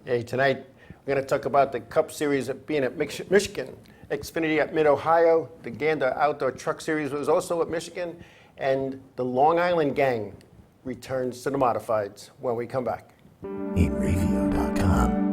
Hey, tonight we're going to talk about the Cup Series being at Michigan, Xfinity at Mid-Ohio, the Gand Outdoor Truck Series was also at Michigan, and the Long Island Gang returns to the Modifieds when we come back. Invravio.com.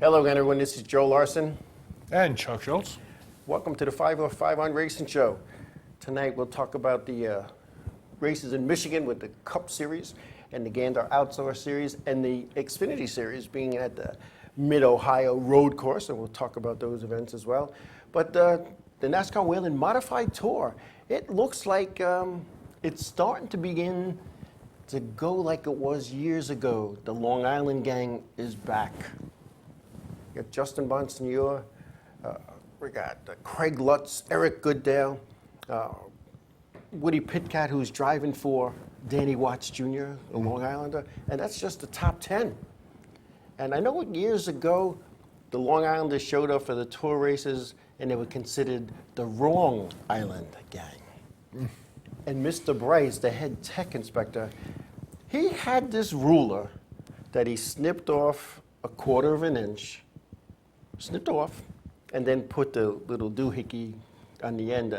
Hello, everyone. This is Joe Larson. And Chuck Schultz. Welcome to the 505 on Racing Show. Tonight we'll talk about the races in Michigan with the Cup Series and the Gander Outdoor Series and the Xfinity Series being at the Mid-Ohio Road Course, and we'll talk about those events as well. But the NASCAR Whelen Modified Tour, it looks like it's starting to begin to go like it was years ago. The Long Island Gang is back. We got Justin Bonsignor, we got Craig Lutz, Eric Goodale, Woody Pitkat, who's driving for Danny Watts Jr., a Long Islander, and that's just the top 10. And I know years ago, the Long Islanders showed up for the tour races, and they were considered the wrong island gang. And Mr. Bryce, the head tech inspector, he had this ruler that he snipped off a quarter of an inch, snipped off, and then put the little doohickey on the end.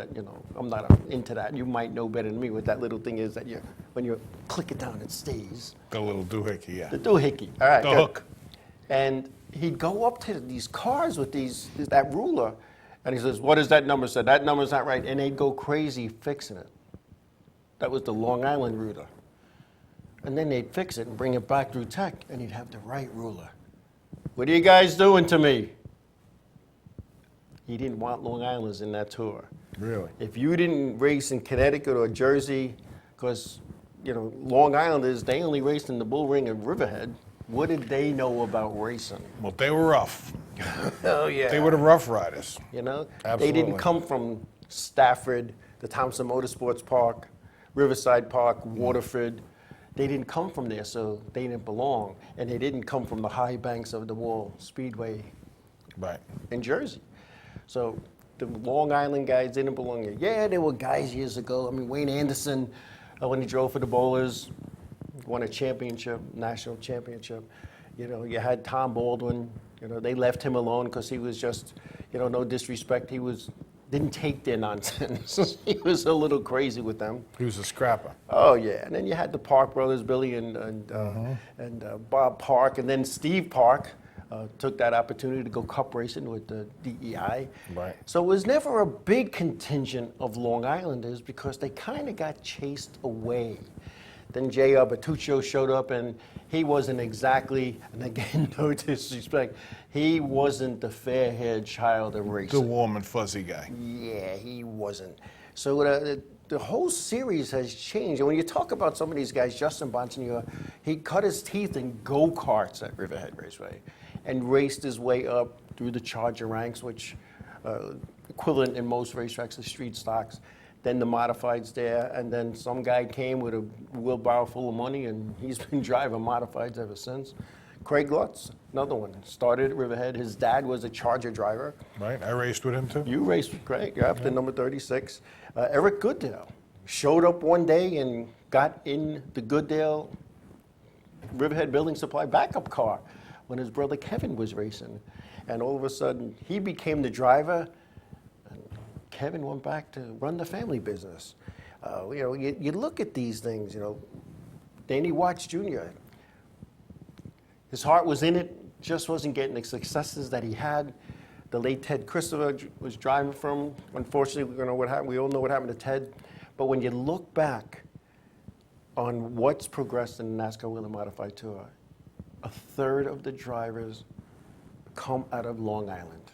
I'm not into that. You might know better than me what that little thing is that when you click it down, it stays. The little doohickey, yeah. The doohickey. All right. The good. hook. And he'd go up to these cars with that ruler, and he says, "What does that number say? That number's not right." And they'd go crazy fixing it. That was the Long Island ruler. And then they'd fix it and bring it back through tech, and he'd have the right ruler. "What are you guys doing to me?" He didn't want Long Islanders in that tour. Really? If you didn't race in Connecticut or Jersey, because Long Islanders, they only raced in the Bull Ring of Riverhead. What did they know about racing? Well, they were rough. Oh yeah. They were the Rough Riders. They Absolutely. didn't come from Stafford, the Thompson Motorsports Park, Riverside Park, Waterford. They didn't come from there, so they didn't belong. And they didn't come from the high banks of the Wall Speedway Right. in Jersey. So the Long Island guys didn't belong here. Yeah, there were guys years ago. I mean, Wayne Anderson, when he drove for the Bowlers, won a championship, national championship. You had Tom Baldwin. They left him alone because he was just, no disrespect. He didn't take their nonsense. He was a little crazy with them. He was a scrapper. Oh yeah, and then you had the Park brothers, Billy and Bob Park, and then Steve Park. Took that opportunity to go cup racing with the DEI. Right. So it was never a big contingent of Long Islanders because they kind of got chased away. Then J.R. Bertuccio showed up, and he wasn't exactly, and again, no disrespect, he wasn't the fair-haired child of racing. The warm and fuzzy guy. Yeah, he wasn't. So the whole series has changed. And when you talk about some of these guys, Justin Bonsignor, he cut his teeth in go-karts at Riverhead Raceway and raced his way up through the Charger ranks, which equivalent in most racetracks of street stocks. Then the modifieds there, and then some guy came with a wheelbarrow full of money, and he's been driving modifieds ever since. Craig Lutz, another one, started at Riverhead. His dad was a Charger driver. Right, I raced with him too. You raced with Craig, you're after number 36. Eric Goodale showed up one day and got in the Goodale Riverhead Building Supply backup car when his brother Kevin was racing. And all of a sudden, he became the driver, and Kevin went back to run the family business. You look at these things, Danny Watts Jr., his heart was in it, just wasn't getting the successes that he had. The late Ted Christopher was driving for him. Unfortunately, we all know what happened to Ted. But when you look back on what's progressed in the NASCAR Whelen Modified Tour, a third of the drivers come out of Long Island.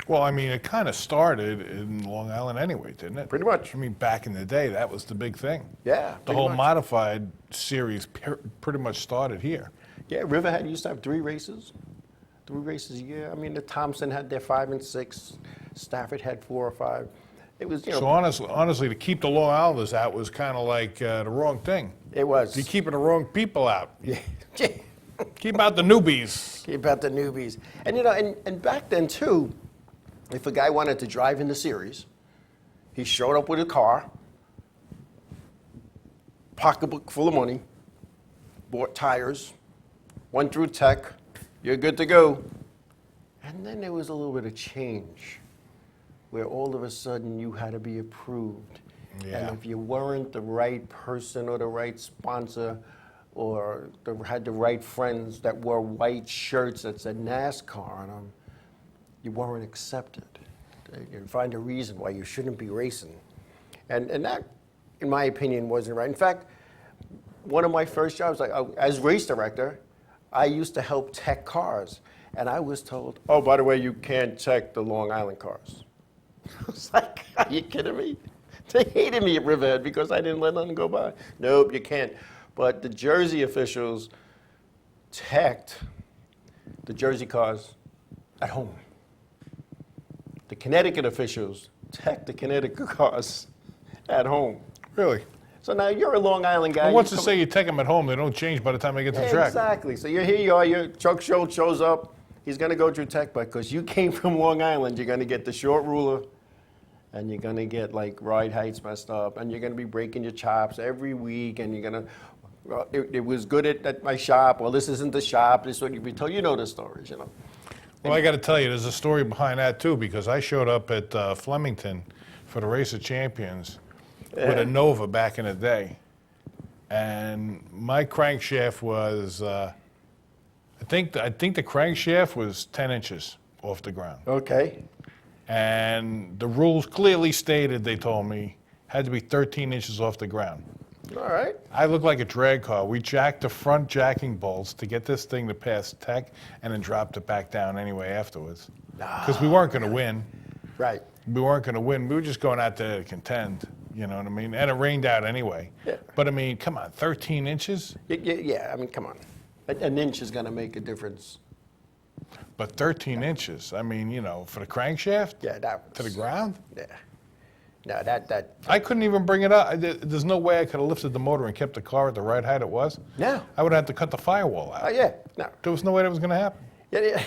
Well, I mean, it kind of started in Long Island anyway, didn't it? Pretty much. I mean, back in the day, that was the big thing. Yeah, The pretty whole much. modified series pretty much started here. Yeah, Riverhead used to have 3 races. 3 races a year. I mean, the Thompson had their 5 and 6. Stafford had 4 or 5. It was, So honestly, to keep the Long Islanders out was kind of like the wrong thing. it was. You're keeping the wrong people out. Yeah. Keep out the newbies. Keep out the newbies. And, and back then, too, if a guy wanted to drive in the series, he showed up with a car, pocketbook full of money, bought tires, went through tech, you're good to go. And then there was a little bit of change where all of a sudden you had to be approved. Yeah. And if you weren't the right person or the right sponsor or had the right friends that wore white shirts that said NASCAR on them, you weren't accepted. You find a reason why you shouldn't be racing. And that, in my opinion, wasn't right. In fact, one of my first jobs, as race director, I used to help tech cars. And I was told, oh, by the way, you can't tech the Long Island cars. I was like, are you kidding me? They hated me at Riverhead because I didn't let nothing go by. Nope, you can't. But the Jersey officials teched the Jersey cars at home. The Connecticut officials teched the Connecticut cars at home. Really? So now you're a Long Island guy. Well, what's to say you take them at home? They don't change by the time they get to the track. Exactly. So here you are, your Chuck Schultz shows up. He's going to go through tech, but because you came from Long Island, you're going to get the short ruler, and you're going to get like ride heights messed up, and you're going to be breaking your chops every week, and you're going to, well, it was good at my shop. Well, this isn't the shop. This is what you'd be told. You know the stories, you know. Well, I got to tell you, there's a story behind that too, because I showed up at Flemington for the Race of Champions with a Nova back in the day, and my crankshaft was, I think the crankshaft was 10 inches off the ground. Okay. And the rules clearly stated, they told me, had to be 13 inches off the ground. All right. I looked like a drag car. We jacked the front jacking bolts to get this thing to pass tech and then dropped it back down anyway afterwards. Because we weren't going to win. Right. We weren't going to win. We were just going out there to contend, you know what I mean? And it rained out anyway. Yeah. But I mean, come on, 13 inches? Yeah, I mean, come on. An inch is going to make a difference. But 13 inches, I mean, you know, for the crankshaft? Yeah, that was. To the ground? Yeah. No, that. I couldn't even bring it up. There's no way I could have lifted the motor and kept the car at the right height it was. No. I would have had to cut the firewall out. Oh, yeah. No. There was no way that was going to happen. Yeah.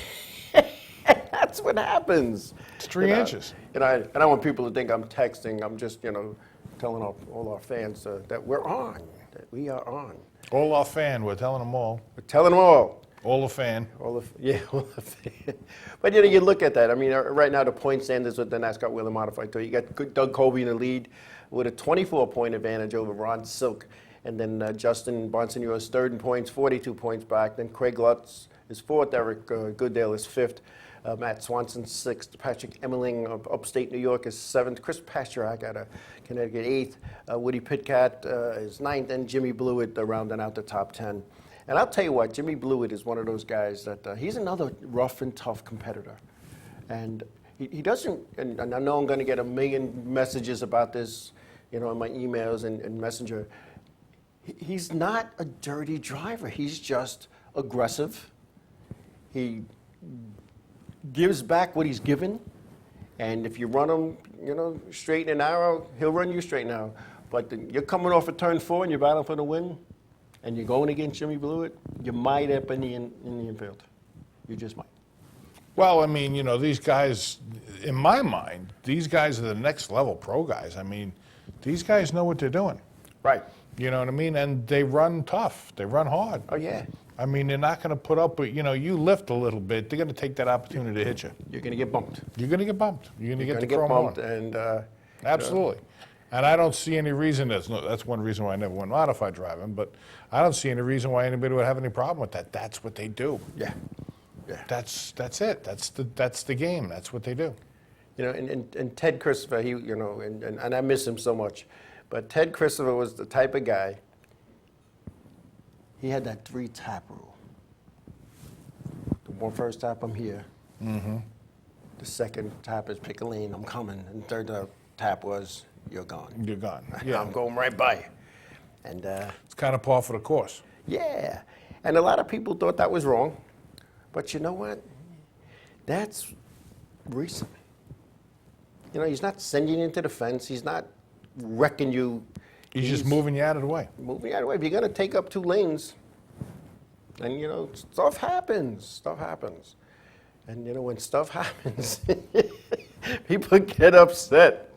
That's what happens. It's 3 inches. And I don't want people to think I'm texting. I'm just, telling all our fans that we're on, that we are on. All our fan, we're telling them all. We're telling them all. All the fan. All the fan. But, you look at that. I mean, right now the point standards with the NASCAR Wheeler Modified Tour. You got Doug Colby in the lead with a 24-point advantage over Ron Silk. And then Justin Bonsignor is third in points, 42 points back. Then Craig Lutz is fourth. Eric Goodale is fifth. Matt Swanson sixth. Patrick Emmerling of upstate New York is seventh. Chris Pasturak out of Connecticut eighth. Woody Pitkat is ninth. And Jimmy Blewett rounding out the top 10. And I'll tell you what, Jimmy Blewett is one of those guys that he's another rough and tough competitor. And he doesn't, and I know I'm going to get a million messages about this, in my emails and Messenger. He's not a dirty driver. He's just aggressive. He gives back what he's given. And if you run him, straight and narrow, he'll run you straight and narrow. But you're coming off of turn 4 and you're battling for the win, and you're going against Jimmy Blewett, you might up in the infield. You just might. Well, I mean, these guys, in my mind, these guys are the next level pro guys. I mean, these guys know what they're doing. Right. You know what I mean? And they run tough. They run hard. Oh, yeah. I mean, they're not going to put up with, you lift a little bit, they're going to take that opportunity to hit you. You're going to get bumped. You're going to get bumped. You're going to get the get chrome bumped, on. and Absolutely. And I don't see any reason, that's one reason why I never went modified driving, but I don't see any reason why anybody would have any problem with that. That's what they do. Yeah. Yeah. That's it. That's the game. That's what they do. And Ted Christopher, he, and I miss him so much, but Ted Christopher was the type of guy, he had that 3-tap rule. The first tap, I'm here. Mm-hmm. The second tap is pick a lane, I'm coming. And third tap was, you're gone. You're gone. Yeah. I'm going right by you. And It's kind of par for the course. yeah, and a lot of people thought that was wrong. But you know what? That's racing. You know, he's not sending you into the fence. He's not wrecking you. He's just moving you out of the way. Moving out of the way. If you're going to take up 2 lanes, and, you know, stuff happens. Stuff happens. And, you know, when stuff happens, people get upset.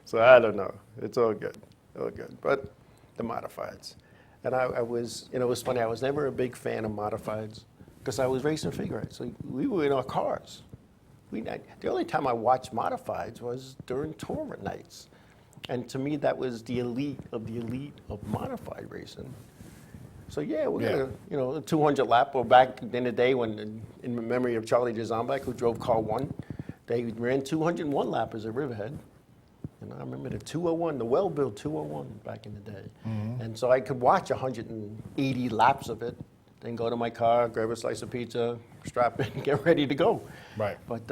So I don't know. It's all good. All good. But the modifieds. And I was, you know, it was funny. I was never a big fan of modifieds because I was racing figure eight. So we were in our cars. The only time I watched modifieds was during tournament nights. And to me, that was the elite of modified racing. So yeah, we're gonna, you know, a 200 lap. Or back in the day when, in memory of Charlie DeZombek, who drove car 1, they ran 201 lappers at Riverhead. And I remember the 201, the well-built 201 back in the day. Mm-hmm. And so I could watch 180 laps of it, then go to my car, grab a slice of pizza, strap in, get ready to go. Right. But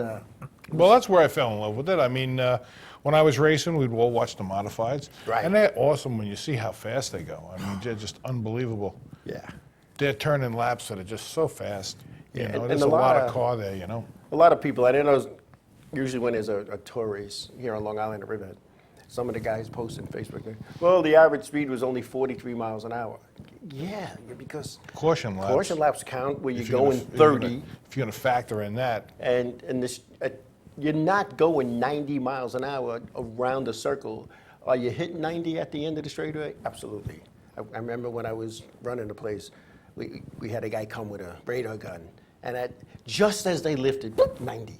well, that's where I fell in love with it. I mean, when I was racing, we'd all watch the modifieds. Right. And they're awesome when you see how fast they go. I mean, they're just unbelievable. yeah. They're turning laps that are just so fast. You Yeah, know, and there's a a lot lot of of- car there, you know. A lot of people, I didn't know, usually when there's a tour race here on Long Island at Riverhead, some of the guys post on Facebook, well, the average speed was only 43 miles an hour. Yeah, because Caution laps. caution laps count where you're If going gonna- 30, If you're going to factor in that, and this, you're not going 90 miles an hour around the circle. Are you hitting 90 at the end of the straightaway? Absolutely. I remember when I was running the place, we had a guy come with a radar gun, and just as they lifted, boop, 90.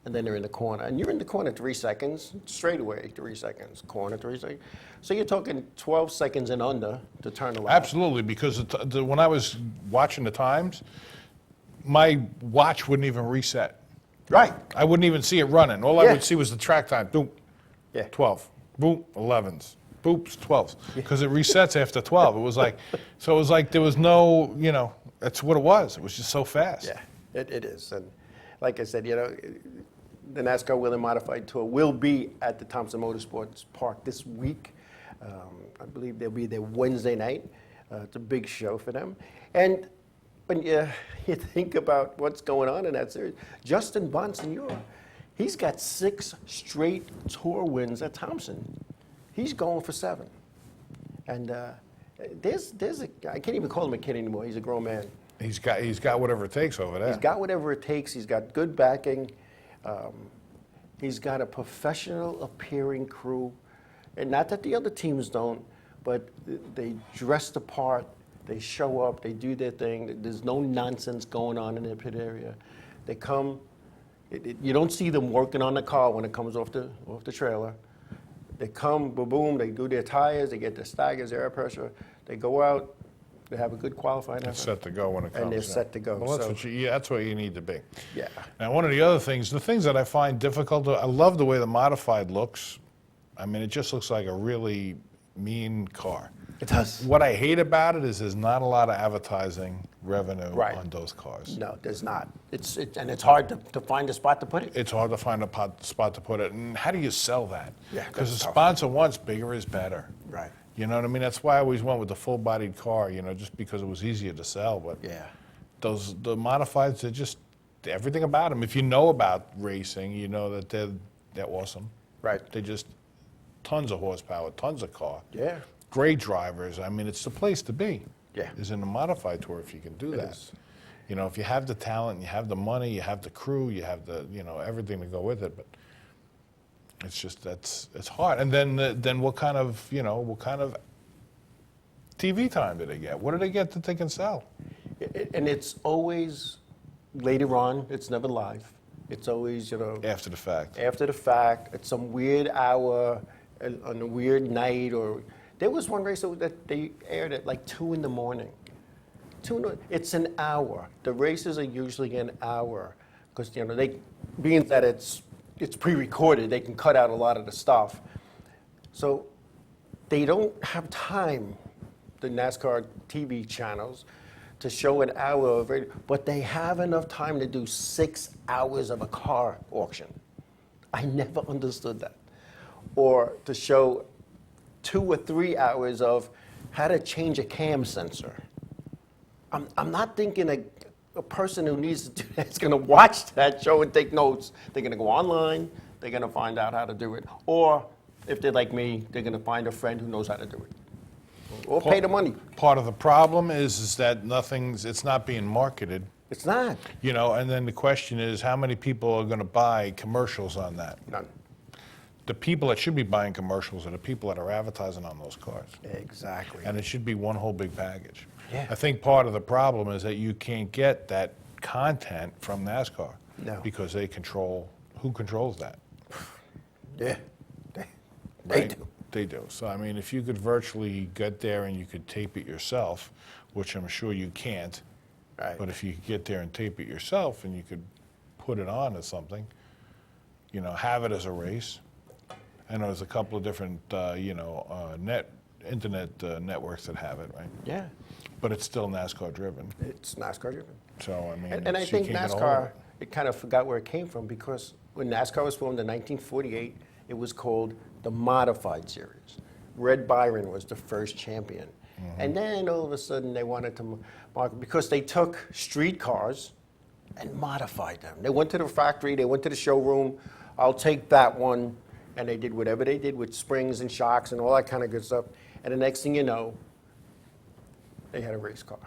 And then they're in the corner. And you're in the corner 3 seconds, straightaway 3 seconds, corner 3 seconds. So you're talking 12 seconds and under to turn the lap. absolutely, because when I was watching the times, my watch wouldn't even reset. Right. I wouldn't even see it running. All I Yeah. would see was the track time. Boom, Yeah. 12. Boom, 11s. Boops, 12s. Because it resets after 12. It was like, so it was like there was no, you know, that's what it was. It was just so fast. Yeah, it is. And like I said, you know, the NASCAR Wheel and Modified Tour will be at the Thompson Motorsports Park this week. I believe they'll be there Wednesday night. It's a big show for them. And when you think about what's going on in that series, Justin Bonsignor, he's got 6 straight tour wins at Thompson. He's going for 7. And there's I can't even call him a kid anymore. He's a grown man. He's got whatever it takes over there. He's got whatever it takes. He's got good backing. He's got a professional appearing crew. And not that the other teams don't, but they dress the part. They show up. They do their thing. There's no nonsense going on in their pit area. They come. You don't see them working on the car when it comes off the trailer. They come, boom, boom. They do their tires. They get their staggers, air pressure. They go out. They have a good qualifying effort. It's set to go when it comes. And they're yeah. set to go, Well, that's, so- that's where you need to be. Yeah. Now, one of the other things, the things that I find difficult, I love the way the modified looks. I mean, it just looks like a really mean car. It does. What I hate about it is there's not a lot of advertising revenue Right. on those cars. No, there's not. And it's hard to find a spot to put it. It's hard to find a spot to put it. And how do you sell that? Yeah, Because that's the tough. sponsor wants bigger is better. Right. You know what I mean? That's why I always went with the full-bodied car, you know, just because it was easier to sell. But Yeah. the modifieds, they're just everything about them. If you know about racing, you know that they're awesome. Right. They just tons of horsepower, tons of car. Yeah. Great drivers. I mean, it's the place to be. Yeah. Is in the modified tour if you can do It that. is. You know, if you have the talent, you have the money, you have the crew, you have the everything to go with it. But it's just it's hard. And then what kind of TV time do they get? What do they get that they can sell? And it's always later on. It's never live. It's always, After the fact. after the fact, at some weird hour, on a weird night. Or there was one race that they aired at like 2 in the morning. It's an hour. The races are usually an hour because being that it's pre-recorded, they can cut out a lot of the stuff. So they don't have time, the NASCAR TV channels, to show an hour of radio, but they have enough time to do 6 hours of a car auction. I never understood that. Or to show 2 or 3 hours of how to change a cam sensor. I'm not thinking a person who needs to do that is going to watch that show and take notes. They're going to go online, they're going to find out how to do it. Or if they're like me, they're going to find a friend who knows how to do it. Or pay the money. Part of the problem is that it's not being marketed. It's not. You know, and then the question is, how many people are going to buy commercials on that? None. The people that should be buying commercials are the people that are advertising on those cars. Exactly. And it should be one whole big package. Yeah. I think part of the problem is that you can't get that content from NASCAR. No. Because who controls that? Yeah. They Right? do. They do. So, I mean, if you could virtually get there and you could tape it yourself, which I'm sure you can't, Right. but if you could get there and tape it yourself and you could put it on as something, you know, have it as a race. I know there's a couple of different, internet networks that have it, right? Yeah. But it's still NASCAR driven. It's NASCAR driven. So, I mean, And I you think can't get a hold of NASCAR, it. it kind of forgot where it came from, because when NASCAR was formed in 1948, it was called the Modified Series. Red Byron was the first champion. And then all of a sudden they wanted to market, because they took street cars and modified them. They went to the factory, they went to the showroom, I'll take that one, and they did whatever they did with springs and shocks and all that kind of good stuff. And the next thing you know, they had a race car.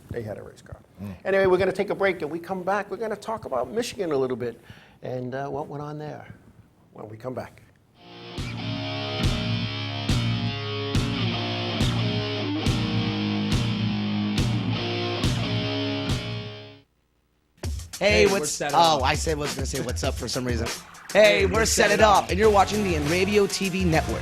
They had a race car. Anyway, we're going to take a break, and we come back, we're going to talk about Michigan a little bit and what went on there when we come back. Hey, we're what's set it up. I said was gonna say what's up for some reason. Hey, we're set it up, and you're watching the Inravio TV network.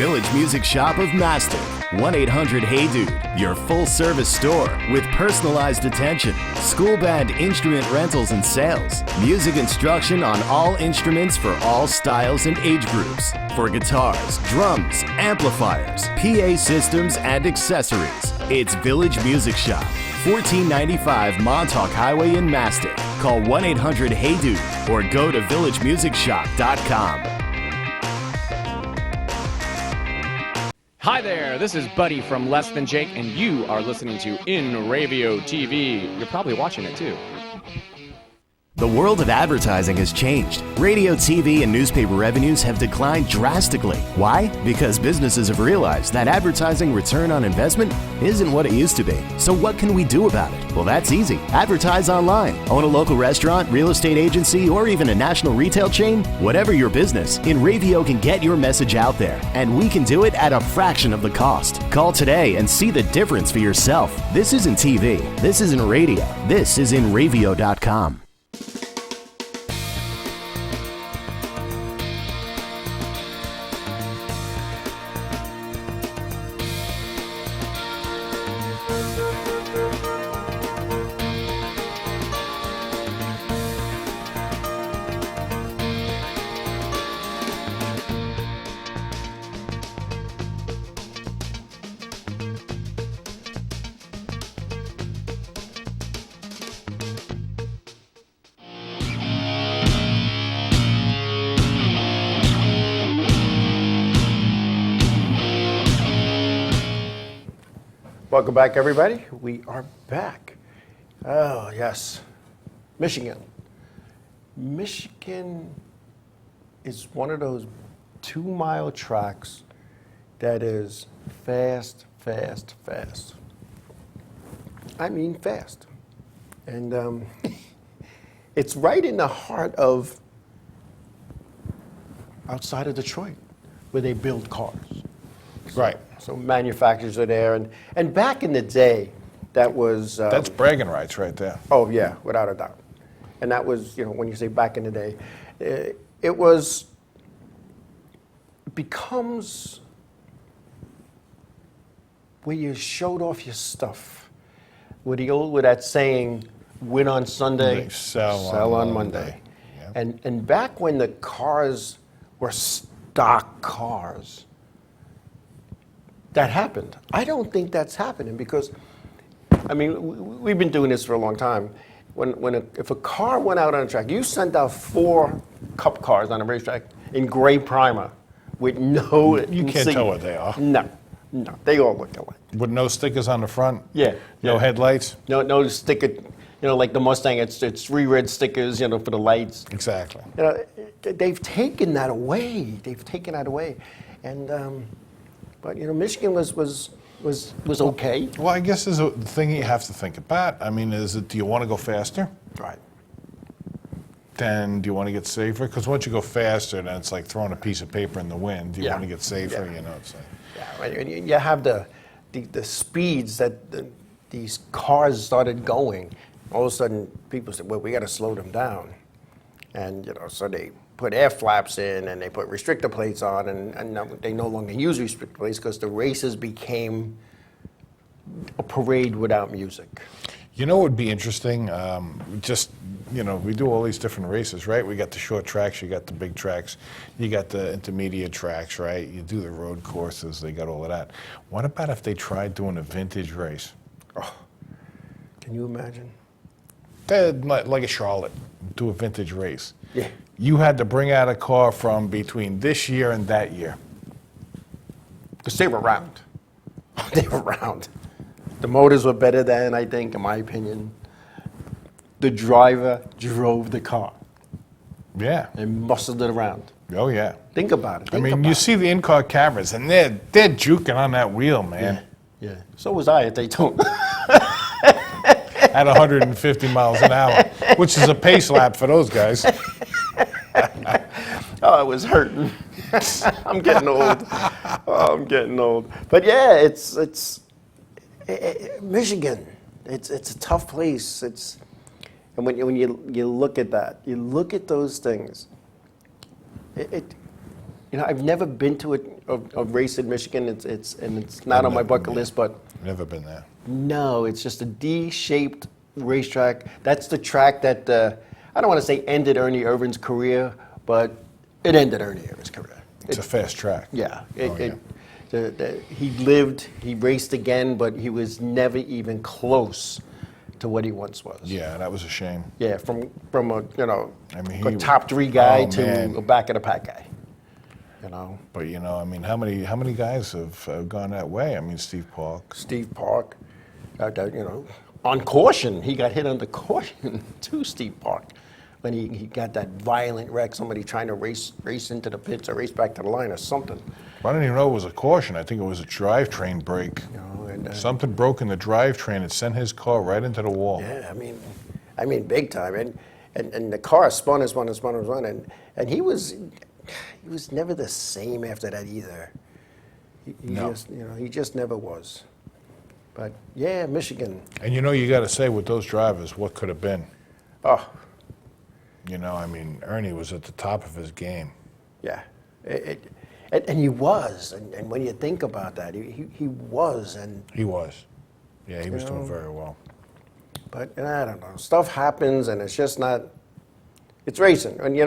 Village Music Shop of Mastic. 1-800-HEY-DUDE. Your full-service store with personalized attention, school band instrument rentals and sales, music instruction on all instruments for all styles and age groups, for guitars, drums, amplifiers, PA systems, and accessories. It's Village Music Shop, 1495 Montauk Highway in Mastic. Call 1-800-HEY-DUDE or go to villagemusicshop.com. Hi there, this is Buddy from Less Than Jake, and you are listening to Inravio TV. You're probably watching it too. The world of advertising has changed. Radio, TV, and newspaper revenues have declined drastically. Why? Because businesses have realized that advertising return on investment isn't what it used to be. So what can we do about it? Well, that's easy. Advertise online. Own a local restaurant, real estate agency, or even a national retail chain? Whatever your business, Inravio can get your message out there, and we can do it at a fraction of the cost. Call today and see the difference for yourself. This isn't TV. This isn't radio. This is Inravio.com. Welcome back, everybody. We are back. Oh, yes. Michigan. Michigan is one of those 2-mile tracks that is fast, fast, fast. I mean fast. And it's right in the heart of outside of Detroit, where they build cars. Right. So manufacturers are there. And back in the day, that was... That's bragging rights right there. Oh, yeah, without a doubt. And that was, when you say back in the day, it was... becomes where you showed off your stuff. With that saying, win on Sunday, sell on Monday. Yep. And back when the cars were stock cars, that happened. I don't think that's happening because, I mean, we've been doing this for a long time. If a car went out on a track, you sent out 4 Cup cars on a racetrack in gray primer with no... You can't tell what they are. No, they all look alike. With no stickers on the front? Yeah. No headlights? No sticker, like the Mustang, it's 3 red stickers, for the lights. Exactly. They've taken that away. And, but, Michigan was okay. Well, I guess there's a thing you have to think about. I mean, do you want to go faster? Right. Then do you want to get safer? Because once you go faster, then it's like throwing a piece of paper in the wind. Do you Yeah. want to get safer? Yeah. It's like, Yeah, and you have the speeds that these cars started going. All of a sudden, people said, well, we got to slow them down. And, so they put air flaps in and they put restrictor plates on, and now they no longer use restrictor plates because the races became a parade without music. You know what would be interesting? We do all these different races, right? We got the short tracks, you got the big tracks, you got the intermediate tracks, right? You do the road courses, they got all of that. What about if they tried doing a vintage race? Oh, can you imagine? Like a Charlotte, do a vintage race. Yeah. You had to bring out a car from between this year and that year. Because they were round. They were round. The motors were better then, I think, in my opinion. The driver drove the car Yeah. and muscled it around. Oh, yeah. Think about it. I mean, you see the in-car cameras, and they're juking on that wheel, man, Yeah. So was I at Daytona. at 150 miles an hour, which is a pace lap for those guys. Oh, I was hurting. I'm getting old. Oh, I'm getting old. But yeah, it's Michigan. It's a tough place. And when you look at that, you look at those things. I've never been to a race in Michigan. It's not on my bucket list, but Never been there. no, it's just a D-shaped racetrack. That's the track that I don't want to say ended Ernie Irvin's career, but it ended Ernie Irvin's career. It's a fast track. Yeah. Yeah. He lived, he raced again, but he was never even close to what he once was. Yeah, that was a shame. Yeah, from a I mean, a top 3 guy oh, to man. a back of the pack guy. But I mean, how many guys have gone that way? I mean, Steve Park. Steve Park, on caution, he got hit under caution too. Steve Park, when he got that violent wreck, somebody trying to race into the pits or race back to the line or something. I didn't even know it was a caution. I think it was a drivetrain break. And, Something broke in the drivetrain. It sent his car right into the wall. Yeah, I mean, big time. And the car spun and he was never the same after that either. No. He just never was. But yeah, Michigan. And you got to say with those drivers, what could have been? Oh, I mean, Ernie was at the top of his game. yeah. And he was. And when you think about that, he was. And He was. Yeah, he was doing very well. But I don't know. Stuff happens, and it's just not. It's racing, and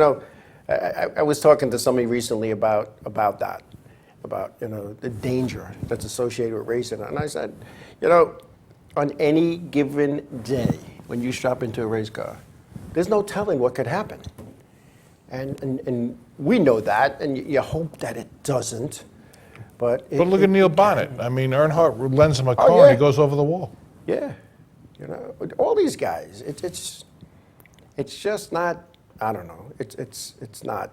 I was talking to somebody recently about that, about the danger that's associated with racing, and I said, on any given day when you strap into a race car, there's no telling what could happen, and we know that, and you hope that it doesn't, But look at Neil Bonnet. I mean, Earnhardt lends him a car yeah. and he goes over the wall. Yeah, all these guys. It's just not. I don't know. It's not.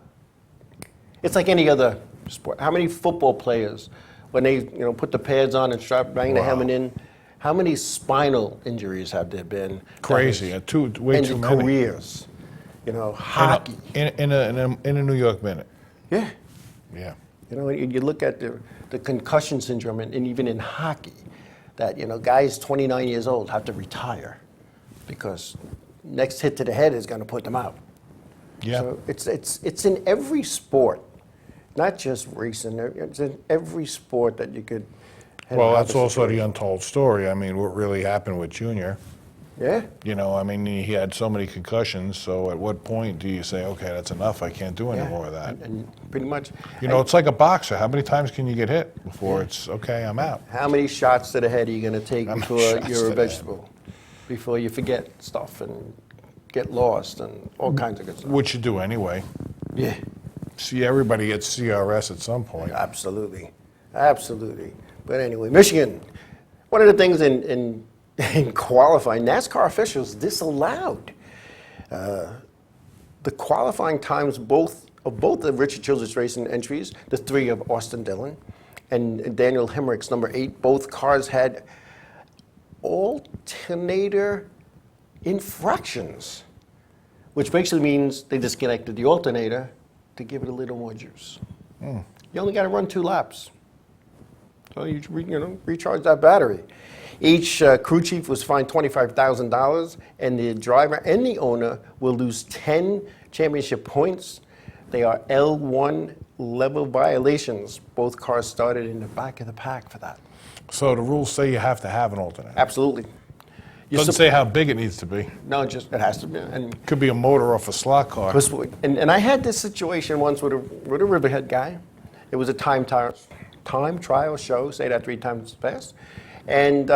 It's like any other sport. How many football players, when they put the pads on and start banging the helmet in, how many spinal injuries have there been? Crazy. Way too many. Careers. Hockey. In a New York minute. Yeah. Yeah. You look at the concussion syndrome, and even in hockey, that guys 29 years old have to retire because next hit to the head is going to put them out. Yeah. So it's in every sport, not just racing. It's in every sport that you could. Well, that's also the untold story. I mean, what really happened with Junior? Yeah. I mean, he had so many concussions. So at what point do you say, okay, that's enough? I can't do any more of that. And pretty much. It's like a boxer. How many times can you get hit before it's okay? I'm out. How many shots to the head are you going to take before shots you're to a the vegetable? Before you forget stuff and get lost and all kinds of good stuff. Which you do anyway. Yeah. See, everybody gets CRS at some point. Absolutely. But anyway, Michigan. One of the things in qualifying, NASCAR officials disallowed the qualifying times of both the Richard Childress Racing entries, the 3 of Austin Dillon and Daniel Hemrick's number 8. Both cars had alternator infractions, which basically means they disconnected the alternator to give it a little more juice. You only got to run 2 laps. So you recharge that battery. Each crew chief was fined $25,000, and the driver and the owner will lose 10 championship points. They are L1 level violations. Both cars started in the back of the pack for that. So the rules say you have to have an alternator. Absolutely. Doesn't say how big it needs to be. No, it has to be. And Could be a motor off a slot car. And I had this situation once with a Riverhead guy. It was a time trial show, say that 3 times fast. And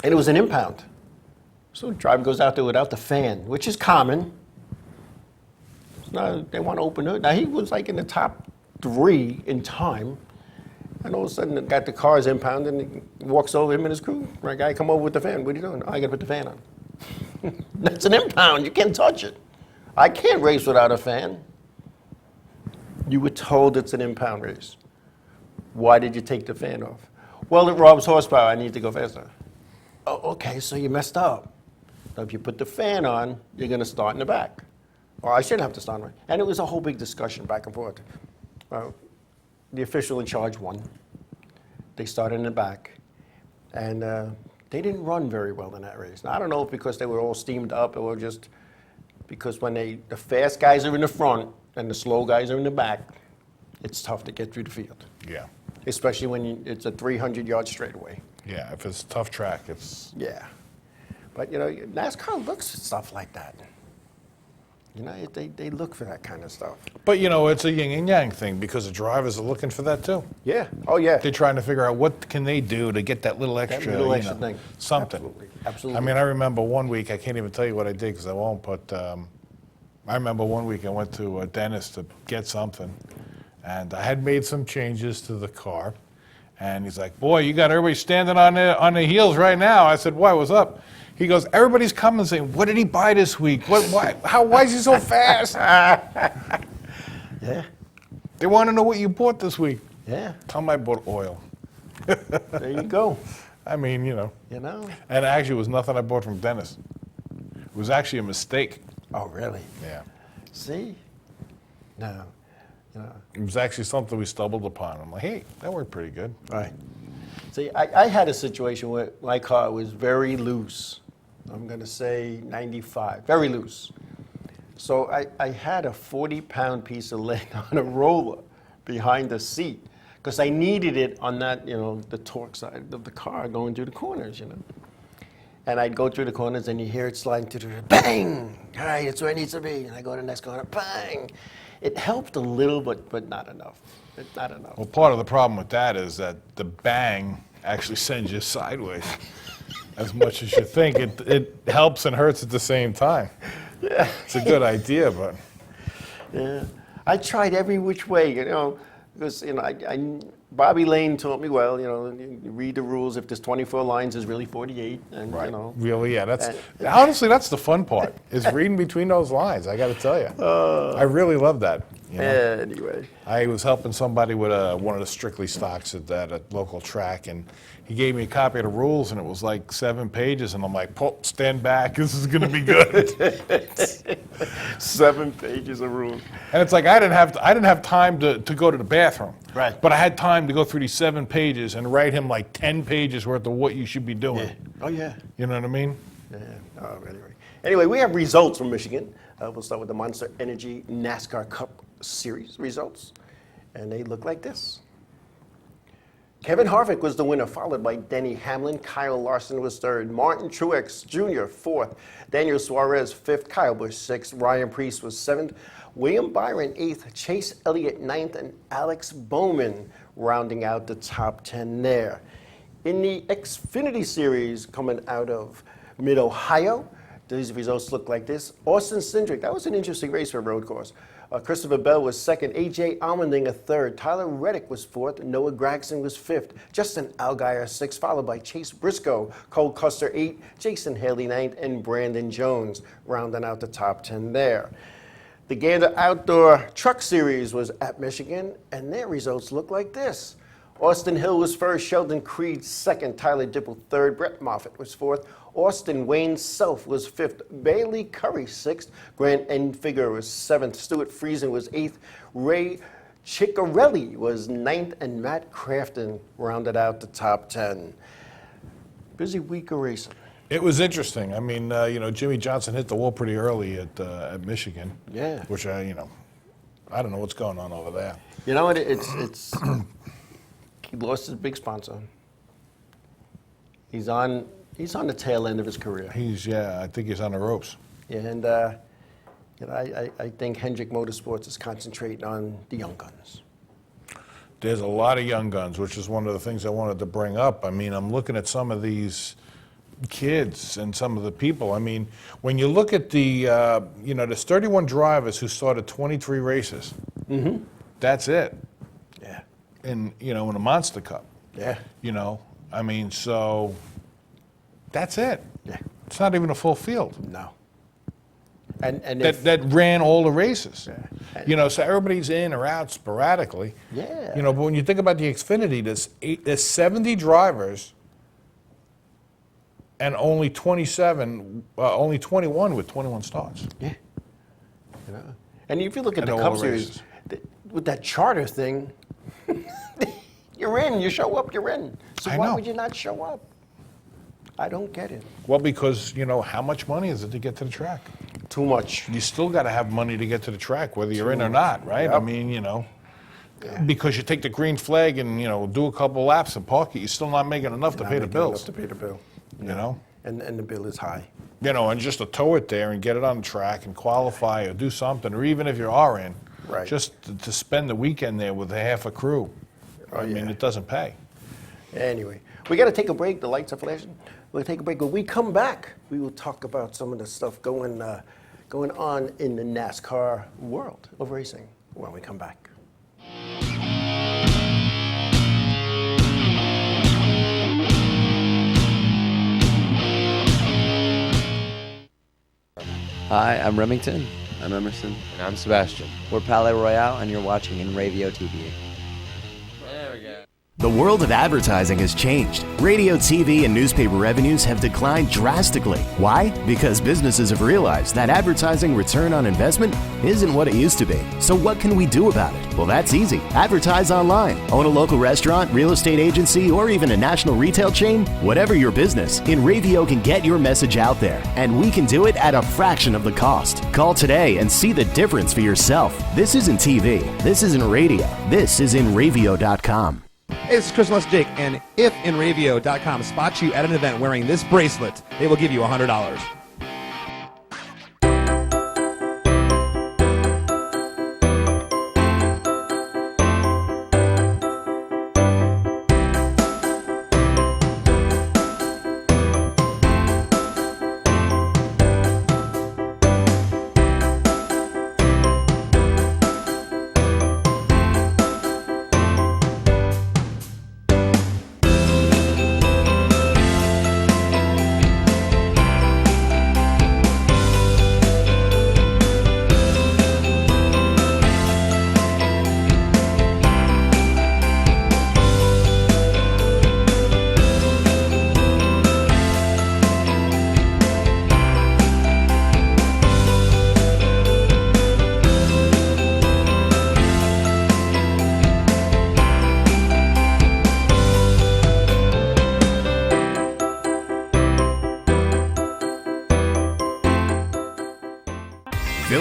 it was an impound. So the driver goes out there without the fan, which is common. Now they want to open it. Now he was like in the top 3 in time. And all of a sudden, got the car's impounded, and he walks over, him and his crew. Right, guy, come over with the fan. What are you doing? I got to put the fan on. That's an impound. You can't touch it. I can't race without a fan. You were told it's an impound race. Why did you take the fan off? Well, it robs horsepower. I need to go faster. Oh, okay, so you messed up. So if you put the fan on, you're going to start in the back. Or I shouldn't have to start in the back. And it was a whole big discussion back and forth. The official in charge won. They started in the back, and they didn't run very well in that race. Now, I don't know if because they were all steamed up or just because when the fast guys are in the front and the slow guys are in the back, it's tough to get through the field. Yeah. Especially when it's a 300-yard straightaway. Yeah, if it's a tough track, it's... Yeah. But, NASCAR looks at stuff like that. They look for that kind of stuff. But, it's a yin and yang thing because the drivers are looking for that too. Yeah. Oh, yeah. They're trying to figure out what can they do to get that little extra, Thing. something. Absolutely. I mean, I remember one week, I can't even tell you what I did because I won't, but I remember one week I went to a dentist to get something, and I had made some changes to the car, and he's like, boy, you got everybody standing on the heels right now. I said, why, what's up? He goes, everybody's coming saying, what did he buy this week? Why is he so fast? Yeah. They want to know what you bought this week. Yeah. Tell them I bought oil. There you go. I mean, And actually, it was nothing I bought from Dennis. It was actually a mistake. Oh, really? Yeah. See? No. It was actually something we stumbled upon. I'm like, hey, that worked pretty good. Right. See, I had a situation where my car was very loose. I'm going to say 95, very loose. So I had a 40-pound piece of lead on a roller behind the seat because I needed it on that, the torque side of the car going through the corners, And I'd go through the corners and you hear it sliding through the bang! All right, it's where it needs to be. And I go to the next corner, bang! It helped a little, but not enough. Not enough. Well, part of the problem with that is that the bang actually sends you sideways. As much as you think, it helps and hurts at the same time. Yeah. It's a good idea, but... Yeah. I tried every which way, because, Bobby Lane taught me well. You read the rules. If there's 24 lines, there's really 48, and Right. you know. Really, yeah. Honestly, that's the fun part, is reading between those lines. I got to tell you, I really love that. You know? Anyway, I was helping somebody with one of the Strictly stocks at a local track, and he gave me a copy of the rules, and it was like 7 pages, and I'm like, stand back, this is going to be good. 7 pages of rules. And it's like I didn't have time to go to the bathroom. Right. But I had time to go through these 7 pages and write him like 10 pages worth of what you should be doing. Yeah. Oh yeah. You know what I mean? Yeah. Oh, anyway, we have results from Michigan. We'll start with the Monster Energy NASCAR Cup Series results, and they look like this. Kevin Harvick was the winner, followed by Denny Hamlin. Kyle Larson was third. Martin Truex Jr. fourth. Daniel Suarez fifth. Kyle Busch sixth. Ryan Preece was seventh. William Byron eighth. Chase Elliott ninth, and Alex Bowman rounding out the top 10 there. In the Xfinity Series coming out of Mid-Ohio, these results look like this. Austin Cindric, that was an interesting race for a road course. Christopher Bell was second. A.J. Allmendinger third. Tyler Reddick was fourth. Noah Gragson was fifth. Justin Allgaier sixth, followed by Chase Briscoe. Cole Custer eighth. Jason Haley ninth, and Brandon Jones rounding out the top 10 there. The Gander Outdoor Truck Series was at Michigan, and their results look like this. Austin Hill was first, Sheldon Creed second, Tyler Dipple third, Brett Moffitt was fourth, Austin Wayne Self was fifth, Bailey Curry sixth, Grant Enfinger was seventh, Stuart Friesen was eighth, Ray Ciccarelli was ninth, and Matt Crafton rounded out the top 10. Busy week of racing. It was interesting. I mean, Jimmy Johnson hit the wall pretty early at Michigan. Yeah. Which I don't know what's going on over there. You know what? It's he lost his big sponsor. He's on the tail end of his career. I think he's on the ropes. And I think Hendrick Motorsports is concentrating on the young guns. There's a lot of young guns, which is one of the things I wanted to bring up. I mean, I'm looking at some of these kids and some of the people. I mean, when you look at there's 31 drivers who started 23 races. Mm-hmm. That's it. Yeah. In a Monster Cup. Yeah. I mean, so that's it. Yeah. It's not even a full field. No. And that ran all the races. Yeah. So everybody's in or out sporadically. Yeah. But when you think about the Xfinity, there's 70 drivers and only 21 with 21 starts. Yeah. And if you look at And the all Cup the Series, races. with that charter thing, you're in. You show up, you're in. So I why know. would you not show up? I don't get it. Well, because, how much money is it to get to the track? Too much. You still got to have money to get to the track, whether you're in or not, right? Yep. I mean, because you take the green flag and, do a couple laps and park it, you're still not making enough to Not pay the making enough bills. to pay the bill. And the bill is high. And just to tow it there and get it on the track and qualify or do something, or even if you are in, Right. just to spend the weekend there with half a crew. I mean, yeah. it doesn't pay. Anyway, we got to take a break. The lights are flashing. We'll take a break. When we come back, we will talk about some of the stuff going on in the NASCAR world of racing when we come back. Hi, I'm Remington. I'm Emerson. And I'm Sebastian. We're Palais Royale, and you're watching Inravio TV. There we go. The world of advertising has changed. Radio, TV, and newspaper revenues have declined drastically. Why? Because businesses have realized that advertising return on investment isn't what it used to be. So what can we do about it? Well, that's easy. Advertise online. Own a local restaurant, real estate agency, or even a national retail chain? Whatever your business, Inravio can get your message out there, and we can do it at a fraction of the cost. Call today and see the difference for yourself. This isn't TV. This isn't radio. This is Invravio.com. Hey, this is Chris Lutz Jake, and if Inravio.com spots you at an event wearing this bracelet, they will give you $100.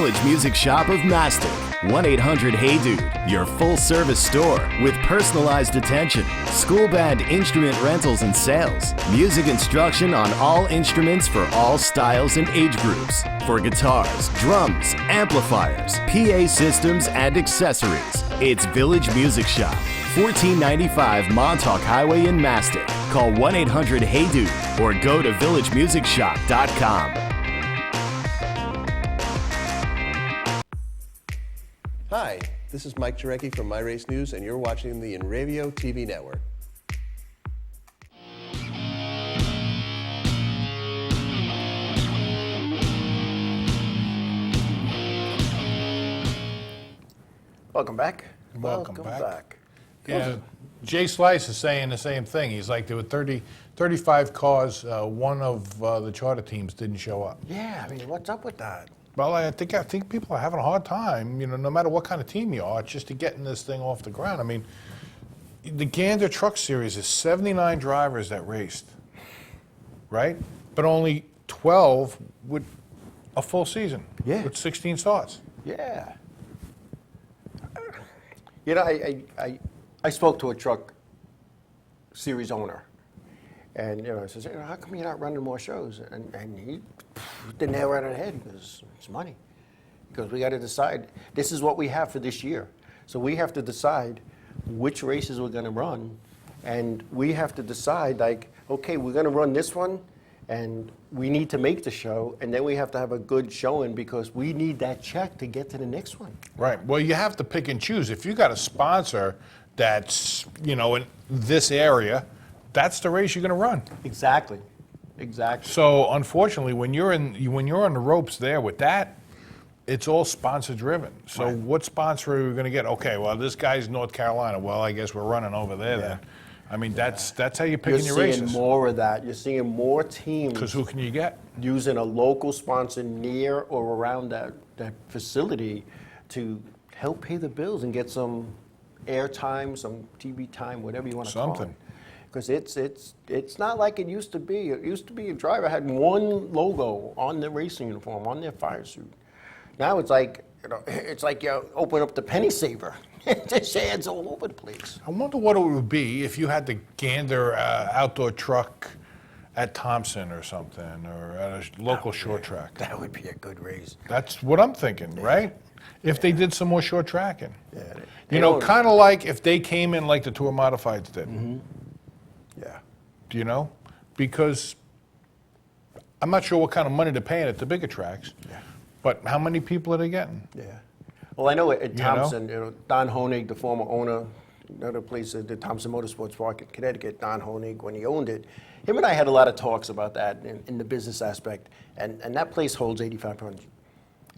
Village Music Shop of Mastic. 1-800-HEY-DUDE, your full-service store with personalized attention, school band instrument rentals and sales, music instruction on all instruments for all styles and age groups, for guitars, drums, amplifiers, PA systems, and accessories. It's Village Music Shop, 1495 Montauk Highway in Mastic. Call 1-800-HEY-DUDE or go to villagemusicshop.com. Hi, this is Mike Jarecki from My Race News, and you're watching the Inravio TV network. Welcome back. Welcome back. Yeah, Jay Slice is saying the same thing. He's like, there were 35 cars. One of the charter teams didn't show up. Yeah, I mean, what's up with that? Well, I think people are having a hard time, no matter what kind of team you are, just to getting this thing off the ground. I mean, the Gander Truck Series is 79 drivers that raced, right? But only 12 with a full season. Yeah. With 16 starts. Yeah. I spoke to a truck series owner, and I said, how come you're not running more shows? And he the nail right on the head. He goes, it's money. Because we got to decide. This is what we have for this year, so we have to decide which races we're going to run, and we have to decide okay, we're going to run this one, and we need to make the show, and then we have to have a good showing because we need that check to get to the next one. Right. Well, you have to pick and choose. If you got a sponsor that's, in this area, that's the race you're going to run. Exactly. So, unfortunately, when you're on the ropes there with that, it's all sponsor driven. So, Right. what sponsor are we going to get? Okay, well, this guy's North Carolina. Well, I guess we're running over there then. I mean, that's how you're picking your races. You're seeing more of that. You're seeing more teams. Because who can you get? Using a local sponsor near or around that facility to help pay the bills and get some air time, some TV time, whatever you want to call it. Something. Because it's not like it used to be. It used to be a driver had one logo on their racing uniform, on their fire suit. Now it's like you open up the penny saver. There's ads all over the place. I wonder what it would be if you had the Gander outdoor truck at Thompson or something, or at a local short track. That would be a good race. That's what I'm thinking, right? If they did some more short tracking. Yeah. Kind of like if they came in like the Tour Modifieds did. Mm-hmm. Yeah. Because I'm not sure what kind of money they're paying at the bigger tracks, but how many people are they getting? Yeah. Well, I know at Thompson, Don Honig, the former owner, another place, the Thompson Motorsports Park in Connecticut, Don Honig, when he owned it, him and I had a lot of talks about that in the business aspect, and that place holds 8,500.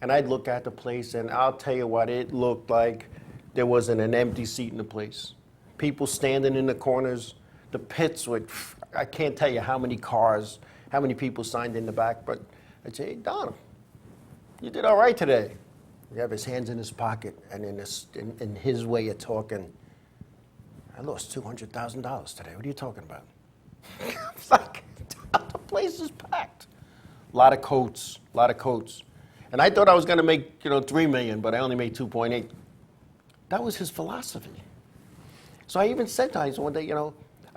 And I'd look at the place, and I'll tell you what, it looked like there wasn't an empty seat in the place. People standing in the corners, the pits with, I can't tell you how many cars, how many people signed in the back, but I'd say, hey, Don, you did all right today. You have his hands in his pocket, and in his way of talking, I lost $200,000 today. What are you talking about? It's like, the place is packed. A lot of coats. And I thought I was going to make, $3 million, but I only made 2.8. That was his philosophy. So I even said to him one day,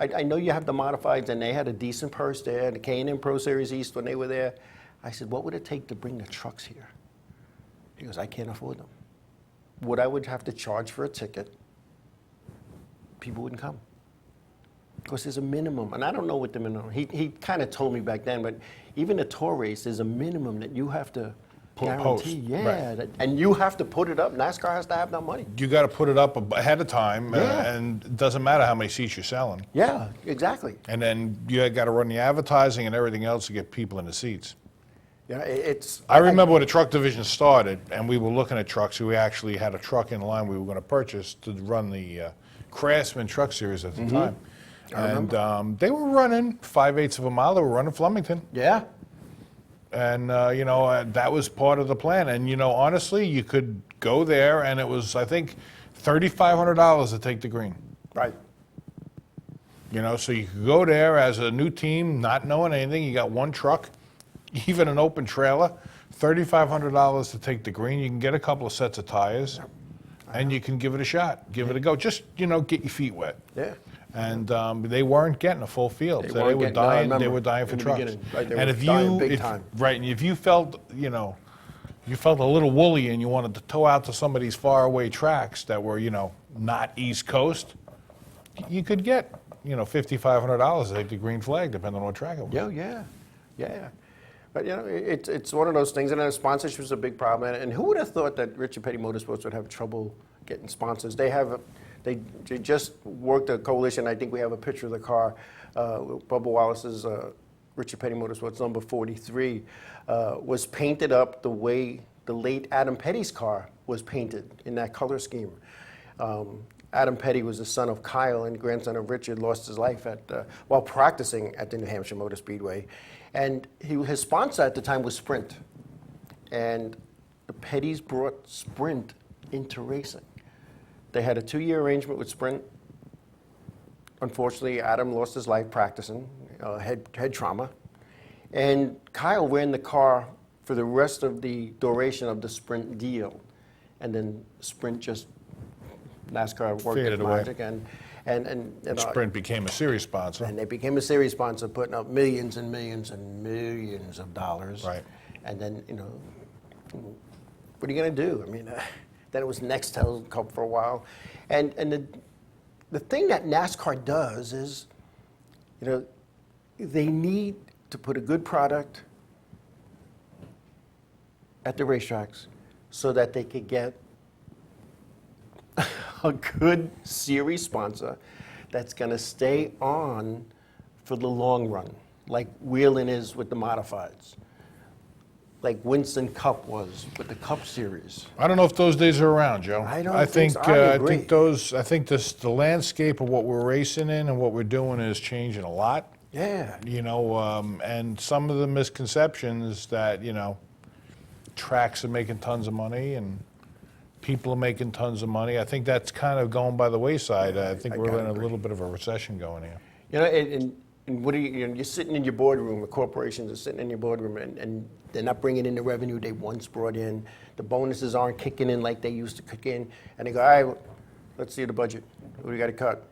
I know you have the modifieds, and they had a decent purse there, the K&M Pro Series East when they were there. I said, what would it take to bring the trucks here? He goes, I can't afford them. What I would have to charge for a ticket, people wouldn't come. Because there's a minimum, and I don't know what the minimum, he kind of told me back then, but even a tour race, there's a minimum that you have to guarantee. Post, yeah, right. And you have to put it up. NASCAR has to have that money. You got to put it up ahead of time, Yeah. and it doesn't matter how many seats you're selling. Yeah, exactly. And then you got to run the advertising and everything else to get people in the seats. Yeah, it's. I remember when the truck division started, and we were looking at trucks. We actually had a truck in line we were going to purchase to run the Craftsman Truck Series at the time. I remember. They were running 5/8 of a mile. They were running Flemington. Yeah. And, that was part of the plan. And, honestly, you could go there, and it was, I think, $3,500 to take the green. Right. So you could go there as a new team, not knowing anything. You got one truck, even an open trailer, $3,500 to take the green. You can get a couple of sets of tires, and you can give it a shot, give it a go. Just, get your feet wet. Yeah. And they weren't getting a full field. They So weren't they were getting- no, I dying. They remember were dying for in the trucks. beginning, right, they And were if dying you, big if, time. right, and if you felt, you felt a little woolly and you wanted to tow out to some of these faraway tracks that were, not East Coast, you could get, $5,500 to take the green flag, depending on what track it was. Yeah. But it's one of those things, and sponsorship is a big problem. And who would have thought that Richard Petty Motorsports would have trouble getting sponsors? They just worked a coalition. I think we have a picture of the car. Bubba Wallace's Richard Petty Motorsports number 43 was painted up the way the late Adam Petty's car was painted in that color scheme. Adam Petty was the son of Kyle and grandson of Richard, lost his life while practicing at the New Hampshire Motor Speedway. And his sponsor at the time was Sprint. And the Pettys brought Sprint into racing. They had a 2-year arrangement with Sprint. Unfortunately, Adam lost his life practicing, head trauma. And Kyle ran the car for the rest of the duration of the Sprint deal. And then Sprint just, NASCAR worked Faded its away. magic. And Sprint became a series sponsor. and they became a series sponsor, putting up millions and millions and millions of dollars. Right. And then, what are you going to do? I mean, then it was Nextel Cup for a while. And the thing that NASCAR does is, they need to put a good product at the racetracks so that they could get a good series sponsor that's going to stay on for the long run, like Whelen is with the modifieds, like Winston Cup was with the Cup Series. I don't know if those days are around, Joe. I don't think so. I agree. I think the landscape of what we're racing in and what we're doing is changing a lot. Yeah. And some of the misconceptions that, tracks are making tons of money and people are making tons of money. I think that's kind of going by the wayside. I think we're in a little bit of a recession going here. And what are you're sitting in your boardroom, the corporations are sitting in your boardroom, and they're not bringing in the revenue they once brought in. The bonuses aren't kicking in like they used to kick in. And they go, all right, let's see the budget. What do we got to cut?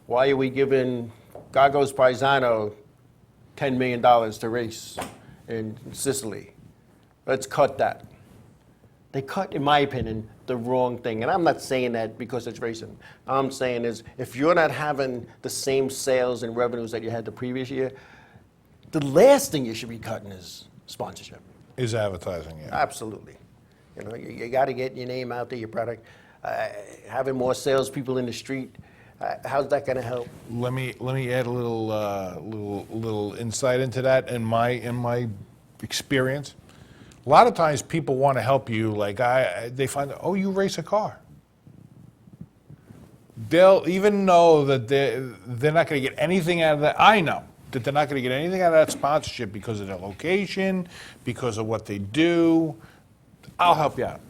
Why are we giving Gagos Paisano $10 million to race in Sicily? Let's cut that. They cut, in my opinion, the wrong thing. And I'm not saying that because it's racing. I'm saying is if you're not having the same sales and revenues that you had the previous year, the last thing you should be cutting is sponsorship. Is advertising, yeah. Absolutely. You got to get your name out there, your product. Having more salespeople in the street, how's that going to help? Let me add a little insight into that in my experience. A lot of times people want to help you, they find out, oh, you race a car. They'll even know that they're not going to get anything out of that. I know that they're not going to get anything out of that sponsorship because of their location, because of what they do. I'll help you out.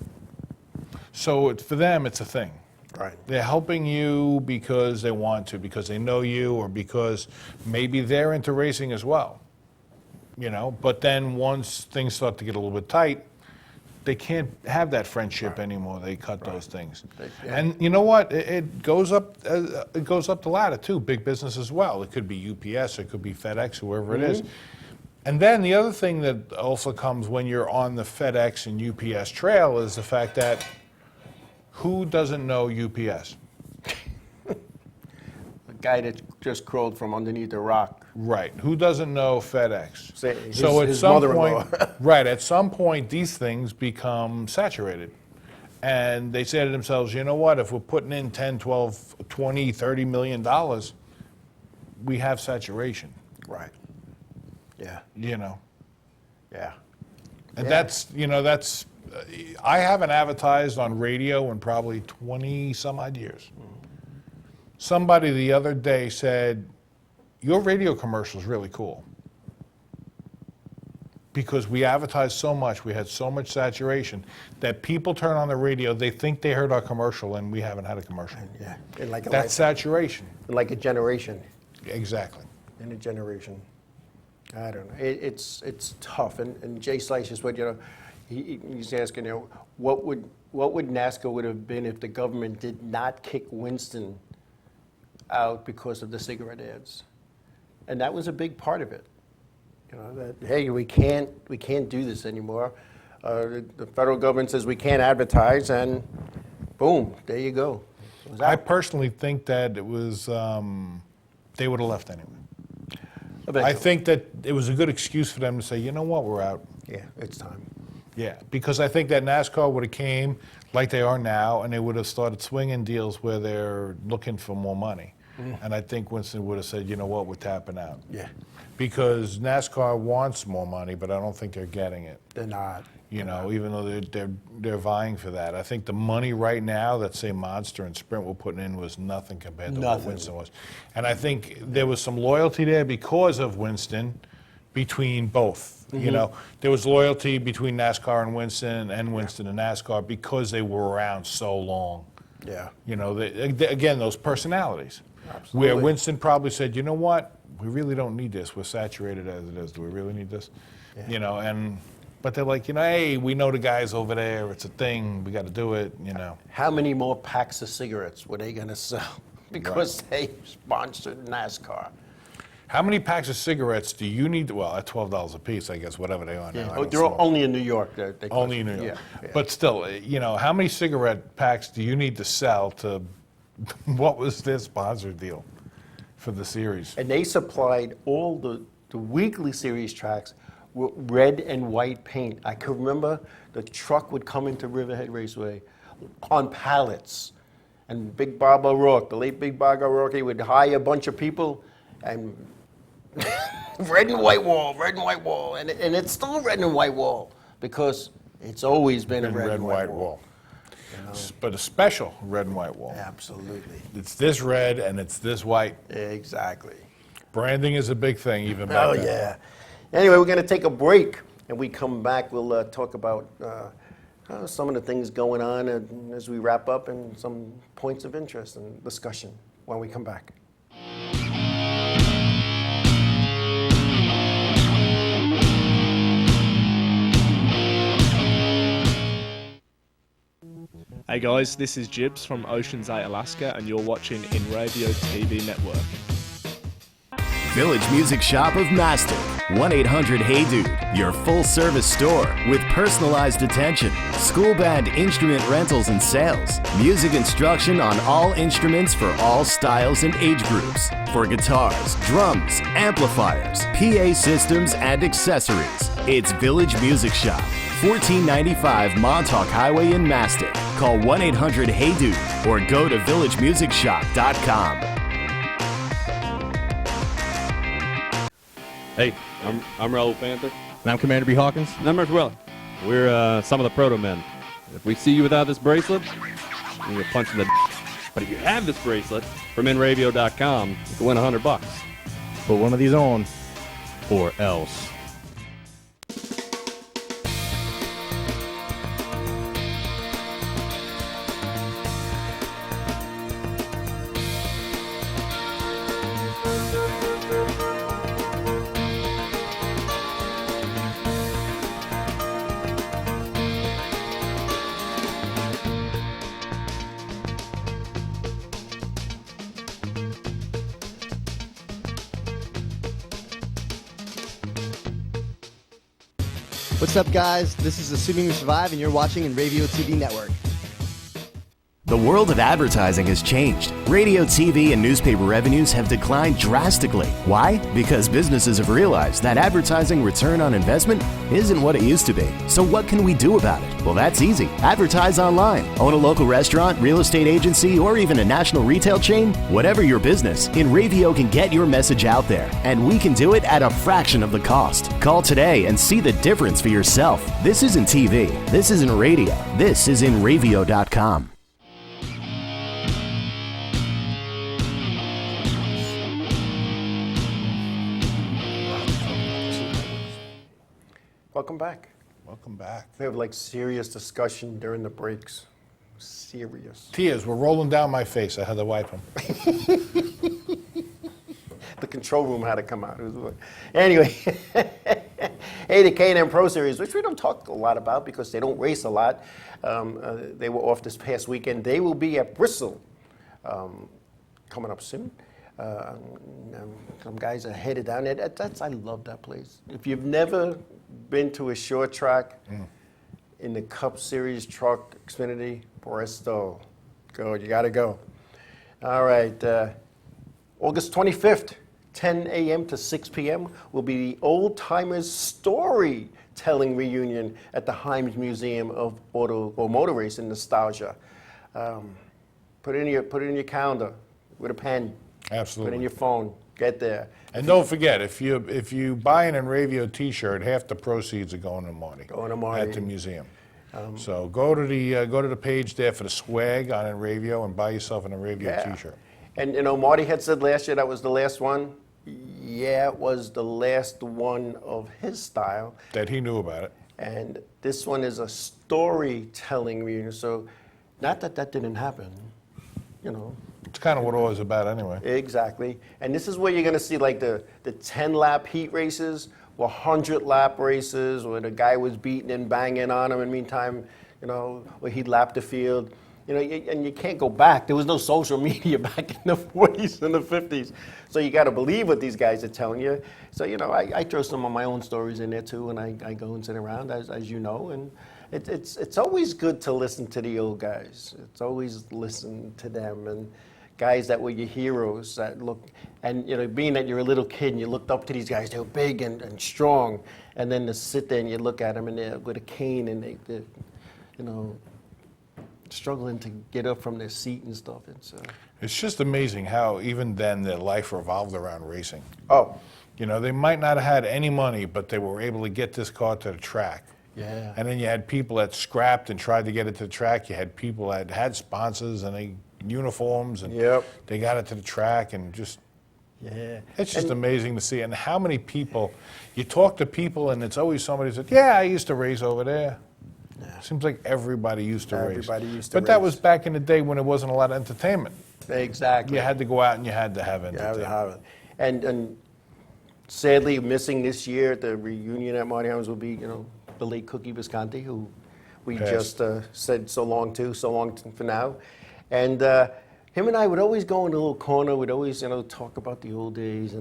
So for them, it's a thing. Right. They're helping you because they want to, because they know you, or because maybe they're into racing as well. But then once things start to get a little bit tight, they can't have that friendship anymore. They cut those things. And you know what? It goes up the ladder too. Big business as well. It could be UPS, it could be FedEx, whoever it is. And then the other thing that also comes when you're on the FedEx and UPS trail is the fact that who doesn't know UPS? The guy that just crawled from underneath a rock. Right. Who doesn't know FedEx? His mother-in-law. Right, at some point, these things become saturated. And they say to themselves, you know what, if we're putting in 10, 12, 20, $30 million, we have saturation. Right. Yeah. Yeah. And Yeah. that's, I haven't advertised on radio in probably 20 some odd years. Somebody the other day said, your radio commercial is really cool. Because we advertised so much, we had so much saturation, that people turn on the radio, they think they heard our commercial, and we haven't had a commercial. Yeah. In like a That's saturation. like a generation. Exactly. In a generation. I don't know. It's tough. And Jay Slice is what, he's asking, what would NASCAR would have been if the government did not kick Winston out because of the cigarette ads? And that was a big part of it. That, hey, we can't do this anymore. The federal government says we can't advertise, and boom, there you go. It was I out. personally think that it was, they would have left anyway. Eventually. I think that it was a good excuse for them to say, you know what, we're out. Yeah, it's time. Yeah, because I think that NASCAR would have came like they are now, and they would have started swinging deals where they're looking for more money. And I think Winston would have said, you know what, we're tapping out. Yeah. Because NASCAR wants more money, but I don't think they're getting it. They're not. Even though they're vying for that. I think the money right now that, say, Monster and Sprint were putting in was nothing compared to what Winston was. And I think there was some loyalty there because of Winston between both. There was loyalty between NASCAR and Winston and NASCAR because they were around so long. Yeah. Again, those personalities. Absolutely. Where Winston probably said, you know what, we really don't need this. We're saturated as it is. Do we really need this? Yeah. But they're like, hey, we know the guys over there. It's a thing. We got to do it, How many more packs of cigarettes were they going to sell because they sponsored NASCAR? How many packs of cigarettes do you need? Well, at $12 a piece, I guess, whatever they are now. I don't They're smoke. only in New York. Only in New York. Yeah. But still, how many cigarette packs do you need to sell to, what was their sponsor deal for the series? And they supplied all the weekly series tracks with red and white paint. I can remember the truck would come into Riverhead Raceway on pallets. And Big Bob O'Rourke, the late Big Bob O'Rourke, he would hire a bunch of people and red and white wall, and it's still red and white wall because it's always been a red and white wall. But a special red and white wall. Absolutely. It's this red and it's this white. Exactly. Branding is a big thing, even back then. Yeah. Anyway, we're going to take a break, and we come back. We'll talk about some of the things going on as we wrap up and some points of interest and discussion when we come back. Hey guys, this is Jibs from Ocean's 8, Alaska, and you're watching Inravio TV Network. Village Music Shop of Mastic. 1-800-HEY DUDE. Your full-service store with personalized attention, school band instrument rentals and sales, music instruction on all instruments for all styles and age groups, for guitars, drums, amplifiers, PA systems, and accessories. It's Village Music Shop. 1495 Montauk Highway in Mastic. Call 1-800-HEY-DUDE or go to villagemusicshop.com. Hey, I'm Raul Panther. And I'm Commander B. Hawkins. And I'm Merch Willie. We're some of the proto men. If we see you without this bracelet, you get punched in the But if you have this bracelet from Inravio.com, you can win $100. Put one of these on, or else. What's up, guys? This is Assuming We Survive, and you're watching Inravio TV Network. The world of advertising has changed. Radio, TV, and newspaper revenues have declined drastically. Why? Because businesses have realized that advertising return on investment isn't what it used to be. So what can we do about it? Well, that's easy. Advertise online. Own a local restaurant, real estate agency, or even a national retail chain? Whatever your business, Inravio can get your message out there, and we can do it at a fraction of the cost. Call today and see the difference for yourself. This isn't TV. This isn't radio. This is Inravio.com. Welcome back. Welcome back. We have like serious discussion during the breaks. Serious. Tears were rolling down my face. I had to wipe them. The control control room had to come out. Anyway, hey, the K&M Pro Series, which we don't talk a lot about because they don't race a lot. They were off this past weekend. They will be at Bristol coming up soon. Some guys are headed down there. I love that place. If you've never been to a short track in the Cup Series truck Xfinity, Bristol, go. You got to go. All right. August 25th, 10 a.m. to 6 p.m. will be the Old Timers Storytelling Reunion at the Himes Museum of Motor Racing Nostalgia. Put it in your calendar with a pen. Absolutely. Put it in your phone. Get there. And don't forget, if you buy an Inravio T-shirt, half the proceeds are going to Marty. Going to Marty. At the museum. So go to the page there for the swag on Inravio and buy yourself an Inravio T-shirt. And Marty had said last year that was the last one. Yeah, it was the last one of his style. That he knew about it. And this one is a storytelling reunion. So, not that didn't happen, It's kind of what it was about anyway. Exactly. And this is where you're going to see like the 10-lap heat races, or 100-lap races, where the guy was beating and banging on him. In the meantime, where he'd lap the field. And you can't go back. There was no social media back in the 40s and the 50s. So you got to believe what these guys are telling you. So, I throw some of my own stories in there too, and I go and sit around, as you know. And it's always good to listen to the old guys. It's always listen to them. And guys that were your heroes that look, and being that you're a little kid and you looked up to these guys, they were big and strong. And then to sit there and you look at them and they're with a cane and they're struggling to get up from their seat and stuff. It's just amazing how even then their life revolved around racing. Oh. They might not have had any money, but they were able to get this car to the track. Yeah. And then you had people that scrapped and tried to get it to the track. You had people that had sponsors and uniforms, and they got it to the track, and just it's just amazing to see. And how many people, you talk to people and it's always somebody who said, yeah, I used to race over there. Seems like everybody used to race. But that was back in the day when there wasn't a lot of entertainment. Exactly. You had to go out and you had to have entertainment. And sadly, missing this year at the reunion at Marty Himes will be, the late Cookie Visconti, who we just said so long for now. And him and I would always go in a little corner. We'd always, talk about the old days.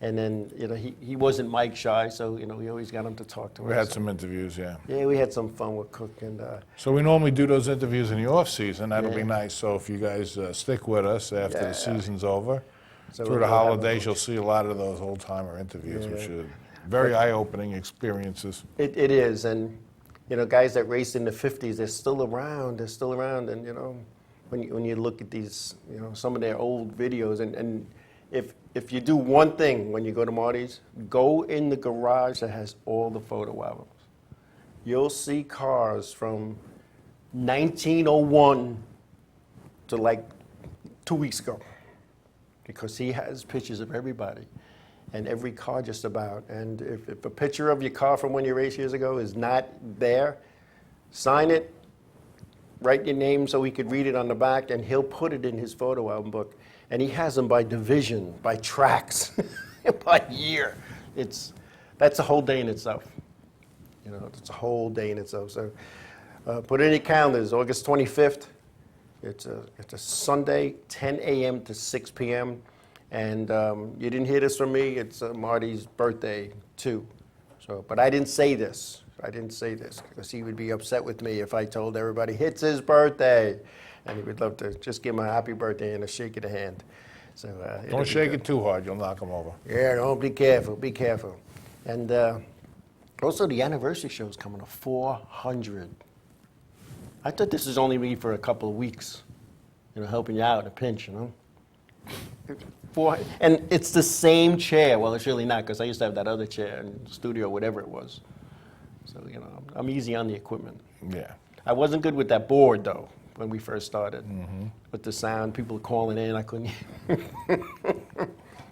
And then, he wasn't mic shy, so, we always got him to talk to us. We had some interviews, Yeah, we had some fun with Cook. And so we normally do those interviews in the off season. That'll be nice. So if you guys stick with us after the season's over, through the holidays, you'll see a lot of those old-timer interviews, which are very eye-opening experiences. It is. And, guys that raced in the 50s, they're still around. And, when you look at these, some of their old videos, and if you do one thing when you go to Marty's, go in the garage that has all the photo albums. You'll see cars from 1901 to like 2 weeks ago, because he has pictures of everybody and every car just about. And if a picture of your car from when you raced years ago is not there, sign it, write your name so he could read it on the back, and he'll put it in his photo album book. And he has them by division, by tracks, by year. That's a whole day in itself. It's a whole day in itself. So put it in your calendars, August 25th. It's a Sunday, 10 a.m. to 6 p.m. And you didn't hear this from me. It's Marty's birthday, too. But I didn't say this. Because he would be upset with me if I told everybody it's his birthday. And he would love to just give him a happy birthday and a shake of the hand. So don't shake it too hard, you'll knock him over. Yeah, don't, be careful. And also the anniversary show is coming up, 400. I thought this was only me for a couple of weeks, helping you out in a pinch, And it's the same chair. Well, it's really not, because I used to have that other chair in the studio, whatever it was. So, I'm easy on the equipment. Yeah. I wasn't good with that board, though, when we first started. With the sound, people calling in, I couldn't.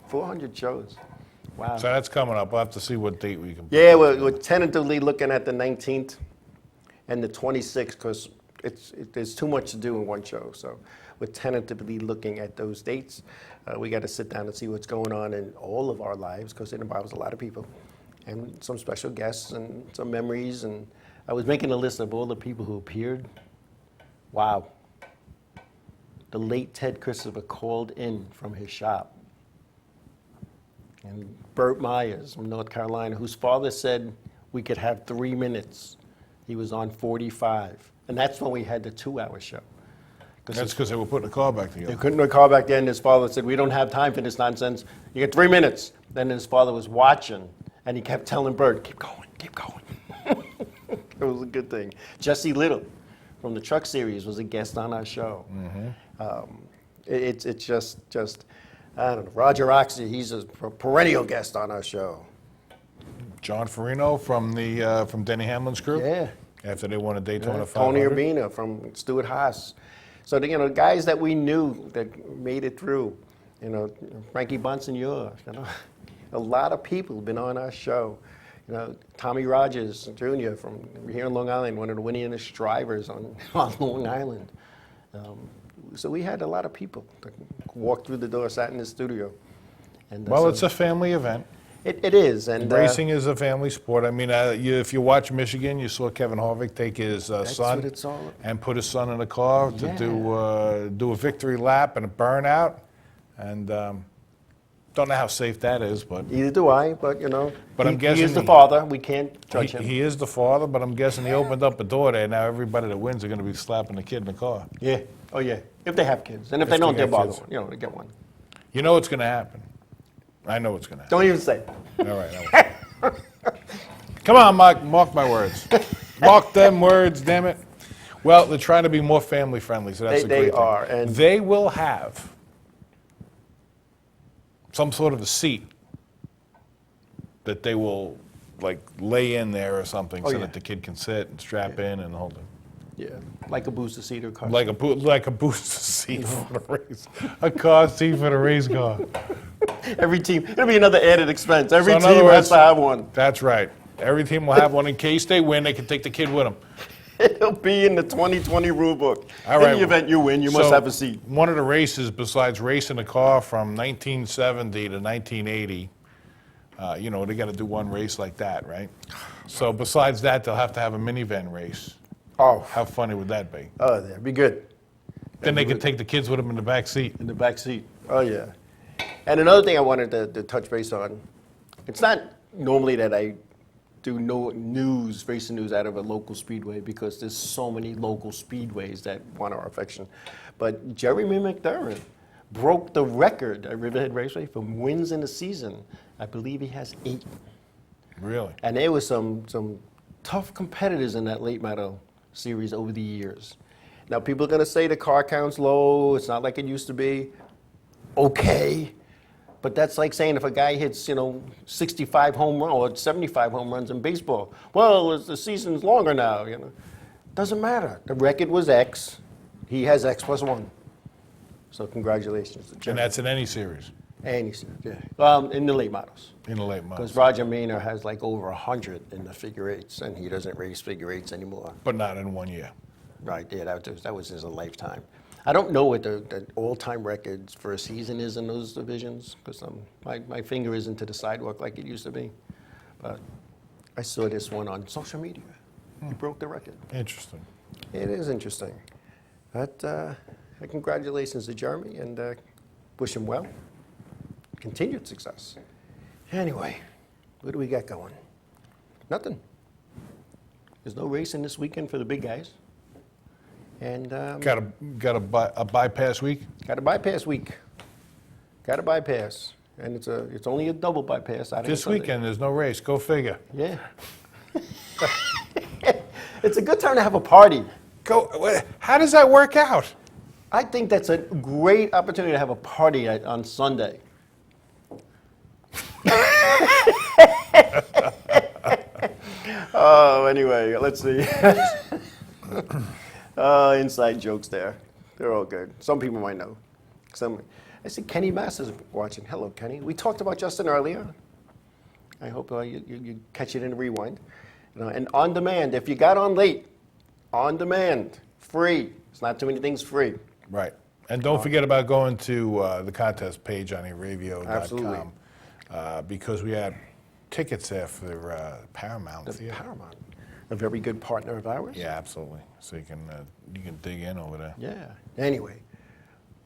400 shows. Wow. So that's coming up. We'll have to see what date we can. Yeah, we're tentatively looking at the 19th and the 26th, because there's too much to do in one show. So we're tentatively looking at those dates. We got to sit down and see what's going on in all of our lives because it involves a lot of people and some special guests and some memories. And I was making a list of all the people who appeared. Wow. The late Ted Christopher called in from his shop. And Burt Myers from North Carolina, whose father said we could have 3 minutes. He was on 45. And that's when we had the 2-hour show. That's because they were putting the car back together. They couldn't call back then. His father said, we don't have time for this nonsense. You get 3 minutes. Then his father was watching, and he kept telling Bert, keep going, keep going. It was a good thing. Jesse Little from the Truck Series was a guest on our show. It's just I don't know. Roger Oxy, he's a perennial guest on our show. John Farino from Denny Hamlin's crew? Yeah. After they won a Daytona 500. Tony Urbina from Stuart Haas. So, guys that we knew that made it through, Frankie Bonsignor, a lot of people have been on our show. Tommy Rogers Jr. from here in Long Island, one of the winningest drivers on Long Island. So we had a lot of people that walked through the door, sat in the studio. And well, it's a family event. It is. And racing is a family sport. I mean, if you watch Michigan, you saw Kevin Harvick take his son and put his son in a car to do a victory lap and a burnout. And don't know how safe that is, but either do I. But but I'm guessing he is the father. We can't judge him. He is the father, but I'm guessing he opened up a door there. Now everybody that wins are going to be slapping the kid in the car. Yeah. Oh yeah. If they have kids, and if they don't, they'll bother one. They get one. You know what's going to happen. I know what's going to happen. Don't even say it. All right. Come on, mark my words. Mark them words, damn it. Well, they're trying to be more family friendly, so that's a great thing. They are. And they will have some sort of a seat that they will lay in there or something that the kid can sit and strap in and hold it. Yeah, like a booster seat or car. Like a booster seat for the race. A car seat for the race car. Every team, it'll be another added expense. Every So in team other words, has to have one. That's right. Every team will have one in case they win. They can take the kid with them. It'll be in the 2020 rule book. All right. In the event you win, you must have a seat. One of the races, besides racing a car from 1970 to 1980, they got to do one race like that, right? So besides that, they'll have to have a minivan race. Oh. How funny would that be? Oh, that'd be good. Then they could take the kids with them in the back seat. In the back seat. Oh, yeah. And another thing I wanted to touch base on, it's not normally that I do racing news out of a local speedway because there's so many local speedways that want our affection. But Jeremy McDermott broke the record at Riverhead Raceway for wins in a season. I believe he has 8. Really? And there was some tough competitors in that late model series over the years. Now, people are going to say the car count's low, it's not like it used to be. Okay. But that's like saying if a guy hits, 65 home runs or 75 home runs in baseball, well, the season's longer now, Doesn't matter. The record was X. He has X plus 1. So congratulations to Jeremy. And that's in any series? Any series, yeah. In the late models. In the late models. Because Roger Maynard has over 100 in the figure eights, and he doesn't race figure eights anymore. But not in 1 year. Right, yeah, that was his lifetime. I don't know what the all-time records for a season is in those divisions, because my finger isn't to the sidewalk like it used to be. But I saw this one on social media. He broke the record. Interesting. It is interesting. But congratulations to Jeremy, and wish him well. Continued success. Anyway, what do we got going? Nothing. There's no racing this weekend for the big guys. And got a bypass week. Got a bypass week. Got a bypass, and it's only a double bypass. This weekend there's no race. Go figure. Yeah. It's a good time to have a party. How does that work out? I think that's a great opportunity to have a party on Sunday. Oh, anyway, let's see. Inside jokes there. They're all good. Some people might know. I see Kenny Masters watching. Hello, Kenny. We talked about Justin earlier. I hope you catch it in the rewind. And on demand, if you got on late, on demand, free. It's not too many things free. Right. And don't forget about going to the contest page on Absolutely. Inravio.com because we have tickets there for Paramount Theater. Paramount, a very good partner of ours. Yeah, absolutely. So you can dig in over there. Yeah. Anyway,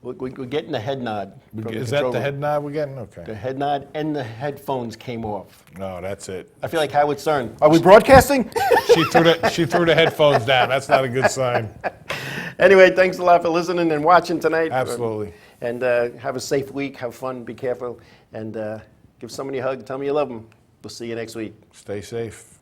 we're getting the head nod. from the Is that control the room. head nod we're getting? Okay. The head nod and the headphones came off. No, that's it. I feel like Howard Stern. Are we broadcasting? She threw the headphones down. That's not a good sign. Anyway, thanks a lot for listening and watching tonight. Absolutely. And have a safe week. Have fun. Be careful. And give somebody a hug. Tell me you love them. We'll see you next week. Stay safe.